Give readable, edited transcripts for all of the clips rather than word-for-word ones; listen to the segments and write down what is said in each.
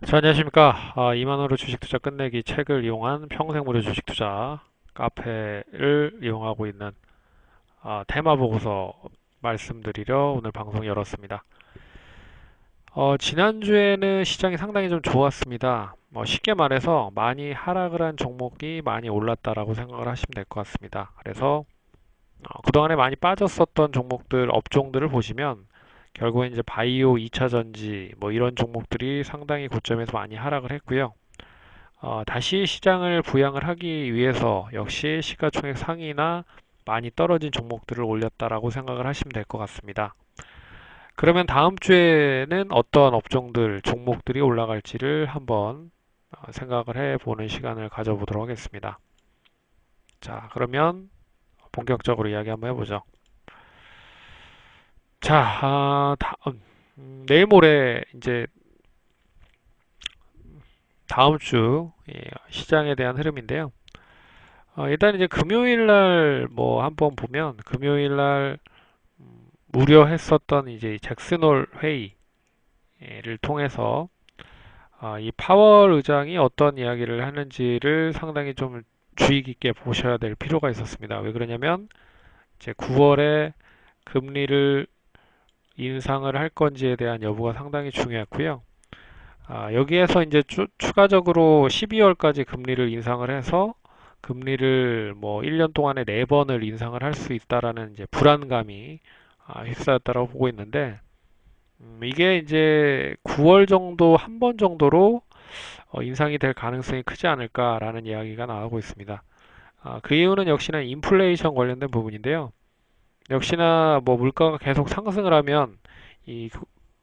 자, 안녕하십니까. 2만 원으로 주식 투자 끝내기 책을 이용한 평생 무료 주식 투자 카페를 이용하고 있는 테마 보고서 말씀드리려 오늘 방송 열었습니다. 지난주에는 시장이 상당히 좀 좋았습니다. 쉽게 말해서 많이 하락을 한 종목이 많이 올랐다라고 생각을 하시면 될 것 같습니다. 그래서 그동안에 많이 빠졌었던 종목들, 업종들을 보시면 결국엔 이제 바이오, 2차 전지 뭐 이런 종목들이 상당히 고점에서 많이 하락을 했고요. 다시 시장을 부양을 하기 위해서 역시 시가총액 상위나 많이 떨어진 종목들을 올렸다라고 생각을 하시면 될 것 같습니다. 그러면 다음 주에는 어떤 업종들, 종목들이 올라갈지를 한번 생각을 해보는 시간을 가져보도록 하겠습니다. 자, 그러면 본격적으로 이야기 한번 해보죠. 자, 내일 모레 이제 다음 주 시장에 대한 흐름인데요. 일단 이제 금요일 날 뭐 한번 보면 금요일 날 우려했었던 이제 잭슨홀 회의를 통해서 이 파월 의장이 어떤 이야기를 하는지를 상당히 좀 주의 깊게 보셔야 될 필요가 있었습니다. 왜 그러냐면 이제 9월에 금리를 인상을 할 건지에 대한 여부가 상당히 중요했고요. 여기에서 이제 추가적으로 12월까지 금리를 인상을 해서 금리를 뭐 1년 동안에 4번을 인상을 할 수 있다라는 이제 불안감이 휩싸였다고 보고 있는데 이게 이제 9월 정도 한 번 정도로 인상이 될 가능성이 크지 않을까라는 이야기가 나오고 있습니다. 그 이유는 역시나 인플레이션 관련된 부분인데요. 역시나 뭐 물가가 계속 상승을 하면 이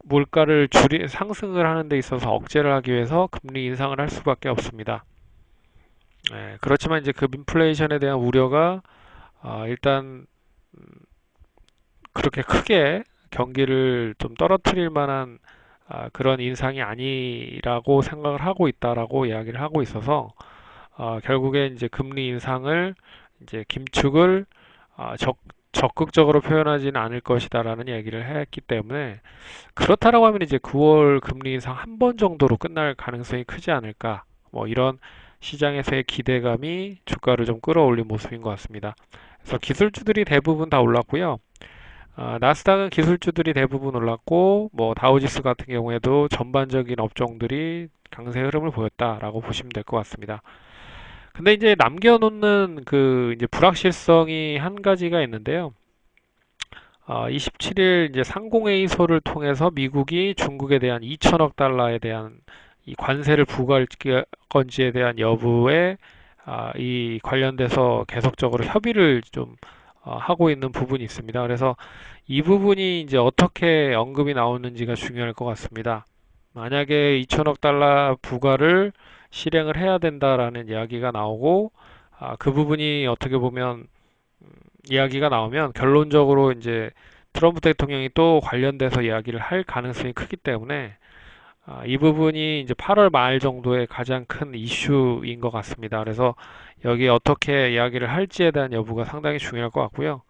물가를 상승을 하는 데 있어서 억제를 하기 위해서 금리 인상을 할 수밖에 없습니다. 그렇지만 이제 그 인플레이션에 대한 우려가 일단 그렇게 크게 경기를 좀 떨어뜨릴 만한 그런 인상이 아니라고 생각을 하고 있다라고 이야기를 하고 있어서 결국에 이제 금리 인상을 이제 긴축을 적극적으로 표현하지는 않을 것이다라는 얘기를 했기 때문에 그렇다라고 하면 이제 9월 금리 인상 한 번 정도로 끝날 가능성이 크지 않을까 뭐 이런 시장에서의 기대감이 주가를 좀 끌어올린 모습인 것 같습니다. 그래서 기술주들이 대부분 다 올랐고요. 나스닥은 기술주들이 대부분 올랐고 뭐 다우지수 같은 경우에도 전반적인 업종들이 강세 흐름을 보였다라고 보시면 될 것 같습니다. 근데 이제 남겨놓는 그 이제 불확실성이 한 가지가 있는데요. 27일 이제 상공회의소를 통해서 미국이 중국에 대한 2천억 달러에 대한 이 관세를 부과할 건지에 대한 여부에 이 관련돼서 계속적으로 협의를 좀 하고 있는 부분이 있습니다. 그래서 이 부분이 이제 어떻게 언급이 나오는지가 중요할 것 같습니다. 만약에 2천억 달러 부과를 실행을 해야 된다라는 이야기가 나오고 그 부분이 어떻게 보면 이야기가 나오면 결론적으로 이제 트럼프 대통령이 또 관련돼서 이야기를 할 가능성이 크기 때문에 이 부분이 이제 8월 말 정도에 가장 큰 이슈인 것 같습니다. 그래서 여기 어떻게 이야기를 할지에 대한 여부가 상당히 중요할 것 같고요.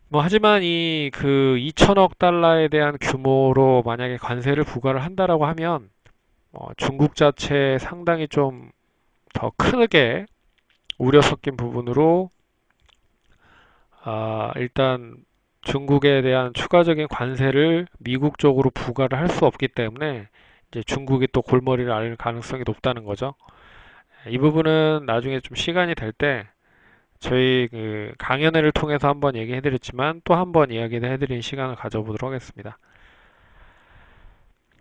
뭐 하지만 이 그 2천억 달러에 대한 규모로 만약에 관세를 부과를 한다라고 하면 중국 자체에 상당히 좀 더 크게 우려 섞인 부분으로 일단 중국에 대한 추가적인 관세를 미국 쪽으로 부과를 할 수 없기 때문에 이제 중국이 또 골머리를 앓을 가능성이 높다는 거죠. 이 부분은 나중에 좀 시간이 될 때 저희 그 강연회를 통해서 한번 얘기해드렸지만 또 한번 이야기해드리는 시간을 가져보도록 하겠습니다.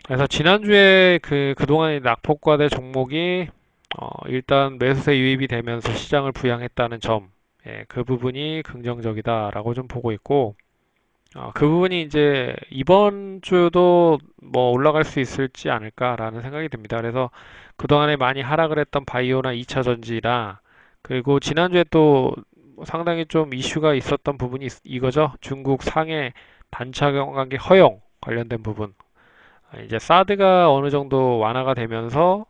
그래서 지난주에 그동안의 낙폭과대 종목이 일단 매수세 유입이 되면서 시장을 부양했다는 점, 그 부분이 긍정적이다라고 좀 보고 있고, 그 부분이 이제 이번 주도 뭐 올라갈 수 있을지 않을까라는 생각이 듭니다. 그래서 그동안에 많이 하락을 했던 바이오나 2차 전지나 그리고 지난주에 또 상당히 좀 이슈가 있었던 부분이 이거죠. 중국 상해 단차 경관계 허용 관련된 부분. 이제 사드가 어느 정도 완화가 되면서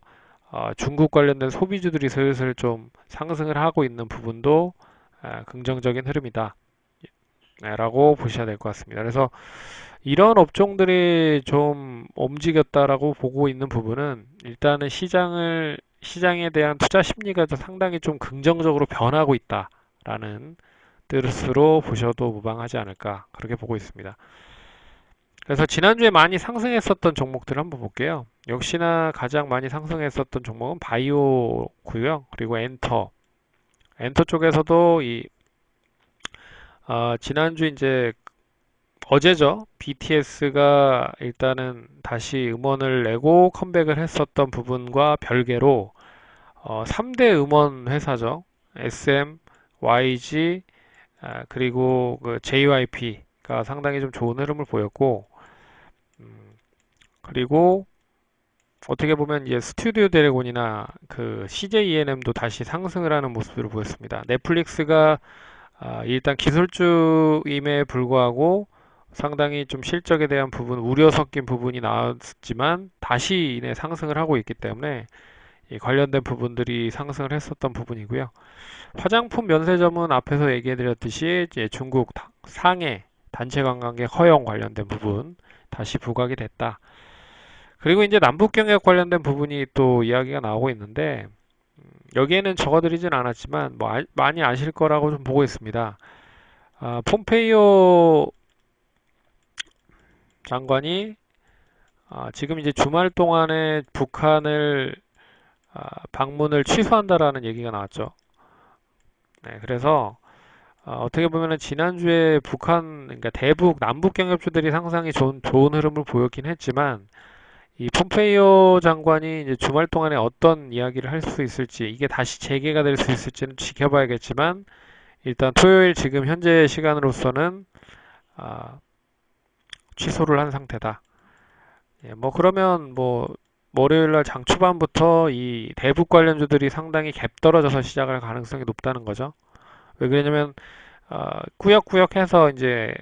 중국 관련된 소비주들이 슬슬 좀 상승을 하고 있는 부분도 긍정적인 흐름이다. 라고 보셔야 될 것 같습니다. 그래서 이런 업종들이 좀 움직였다라고 보고 있는 부분은 일단은 시장에 대한 투자 심리가 상당히 좀 긍정적으로 변하고 있다라는 뜻으로 보셔도 무방하지 않을까 그렇게 보고 있습니다. 그래서 지난주에 많이 상승했었던 종목들을 한번 볼게요. 역시나 가장 많이 상승했었던 종목은 바이오고요. 그리고 엔터 쪽에서도 지난주 이제 어제죠. BTS가 일단은 다시 음원을 내고 컴백을 했었던 부분과 별개로 3대 음원 회사죠. SM, YG, 그리고 그 JYP가 상당히 좀 좋은 흐름을 보였고, 그리고 어떻게 보면 이제 스튜디오 드래곤이나 그 CJ ENM도 다시 상승을 하는 모습을 보였습니다. 넷플릭스가 일단 기술주임에 불구하고 상당히 좀 실적에 대한 부분, 우려 섞인 부분이 나왔지만 다시 이내 상승을 하고 있기 때문에 이 관련된 부분들이 상승을 했었던 부분이고요. 화장품 면세점은 앞에서 얘기해드렸듯이 이제 중국 상해 단체 관광객 허용 관련된 부분 다시 부각이 됐다. 그리고 이제 남북 경협 관련된 부분이 또 이야기가 나오고 있는데 여기에는 적어드리진 않았지만 뭐 많이 아실 거라고 좀 보고 있습니다. 폼페이오 장관이 지금 이제 주말 동안에 북한을 방문을 취소한다라는 얘기가 나왔죠. 네, 그래서 어떻게 보면은 지난주에 그러니까 대북 남북 경협주들이 상당히 좋은 흐름을 보였긴 했지만 이 폼페이오 장관이 이제 주말 동안에 어떤 이야기를 할 수 있을지 이게 다시 재개가 될 수 있을지는 지켜봐야겠지만 일단 토요일 지금 현재 시간으로서는 아, 취소를 한 상태다. 예, 뭐 그러면 뭐 월요일 날 장 초반부터 이 대북 관련주들이 상당히 갭 떨어져서 시작할 가능성이 높다는 거죠. 왜 그러냐면 꾸역꾸역해서 이제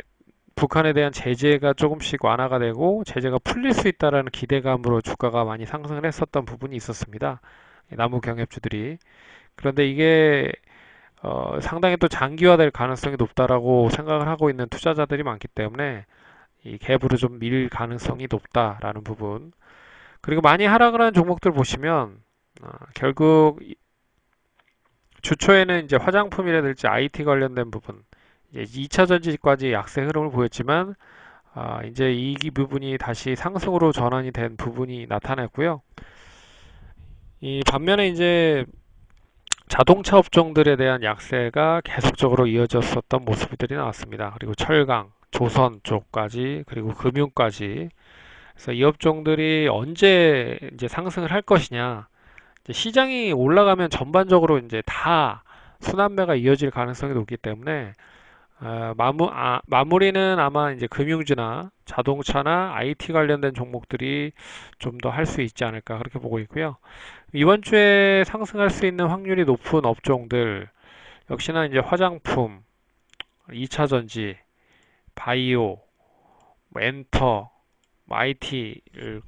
북한에 대한 제재가 조금씩 완화가 되고 제재가 풀릴 수 있다라는 기대감으로 주가가 많이 상승을 했었던 부분이 있었습니다. 남북 경협주들이. 그런데 이게 상당히 또 장기화될 가능성이 높다라고 생각을 하고 있는 투자자들이 많기 때문에 이 갭으로 좀 밀 가능성이 높다라는 부분. 그리고 많이 하락을 한 종목들 보시면 결국 주초에는 이제 화장품이라든지 IT 관련된 부분, 이제 2차 전지까지 약세 흐름을 보였지만 이제 이 부분이 다시 상승으로 전환이 된 부분이 나타났고요. 이 반면에 이제 자동차 업종들에 대한 약세가 계속적으로 이어졌었던 모습들이 나왔습니다. 그리고 철강, 조선 쪽까지, 그리고 금융까지. 그래서 이 업종들이 언제 이제 상승을 할 것이냐. 이제 시장이 올라가면 전반적으로 이제 다 순환매가 이어질 가능성이 높기 때문에 마무리는 아마 이제 금융주나 자동차나 IT 관련된 종목들이 좀 더 할 수 있지 않을까 그렇게 보고 있고요. 이번 주에 상승할 수 있는 확률이 높은 업종들 역시나 이제 화장품, 2차 전지, 바이오, 엔터, IT를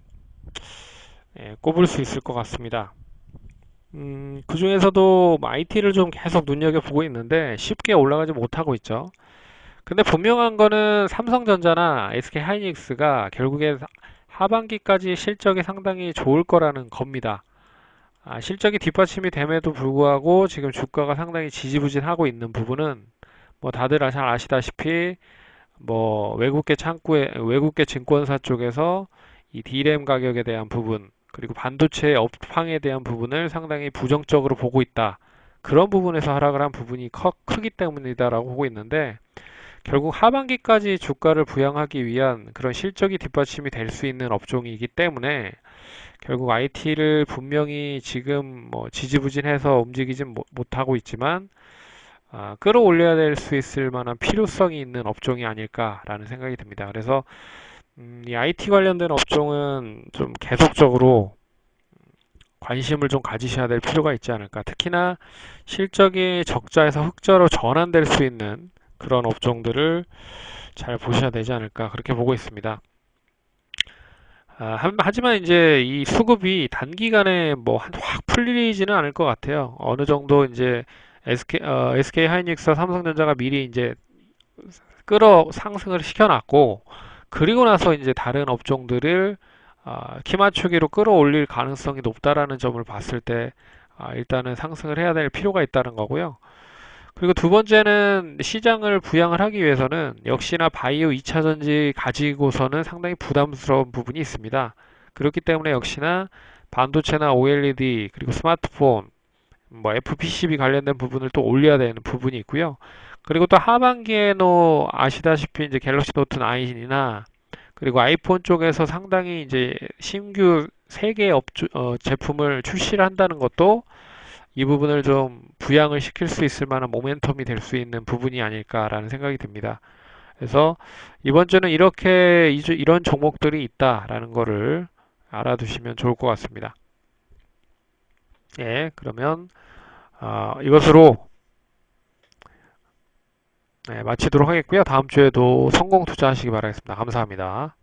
꼽을 수 있을 것 같습니다. 그 중에서도 IT를 좀 계속 눈여겨보고 있는데 쉽게 올라가지 못하고 있죠. 근데 분명한 거는 삼성전자나 SK 하이닉스가 결국에 하반기까지 실적이 상당히 좋을 거라는 겁니다. 실적이 뒷받침이 됨에도 불구하고 지금 주가가 상당히 지지부진하고 있는 부분은 뭐 다들 잘 아시다시피 뭐 외국계 증권사 쪽에서 이 D램 가격에 대한 부분 그리고 반도체 업황에 대한 부분을 상당히 부정적으로 보고 있다. 그런 부분에서 하락을 한 부분이 크기 때문이다라고 보고 있는데 결국 하반기까지 주가를 부양하기 위한 그런 실적이 뒷받침이 될 수 있는 업종이기 때문에 결국 IT를 분명히 지금 뭐 지지부진해서 움직이진 못하고 있지만 끌어올려야 될 수 있을 만한 필요성이 있는 업종이 아닐까라는 생각이 듭니다. 그래서 이 IT 관련된 업종은 좀 계속적으로 관심을 좀 가지셔야 될 필요가 있지 않을까. 특히나 실적이 적자에서 흑자로 전환될 수 있는 그런 업종들을 잘 보셔야 되지 않을까 그렇게 보고 있습니다. 하지만 이제 이 수급이 단기간에 뭐 확 풀리지는 않을 것 같아요. 어느 정도 이제 SK 하이닉스와 삼성전자가 미리 이제 상승을 시켜놨고, 그리고 나서 이제 다른 업종들을 키 맞추기로 끌어올릴 가능성이 높다라는 점을 봤을 때 일단은 상승을 해야 될 필요가 있다는 거고요. 그리고 두 번째는 시장을 부양을 하기 위해서는 역시나 바이오 2차 전지 가지고서는 상당히 부담스러운 부분이 있습니다. 그렇기 때문에 역시나 반도체나 OLED 그리고 스마트폰, 뭐 FPCB 관련된 부분을 또 올려야 되는 부분이 있고요. 그리고 또 하반기에는 아시다시피 이제 갤럭시 노트 9이나 그리고 아이폰 쪽에서 상당히 이제 신규 3개의 제품을 출시를 한다는 것도 이 부분을 좀 부양을 시킬 수 있을 만한 모멘텀이 될 수 있는 부분이 아닐까라는 생각이 듭니다. 그래서 이번 주는 이렇게 이런 종목들이 있다라는 거를 알아두시면 좋을 것 같습니다. 예, 그러면 이것으로 마치도록 하겠고요. 다음 주에도 성공 투자하시기 바라겠습니다. 감사합니다.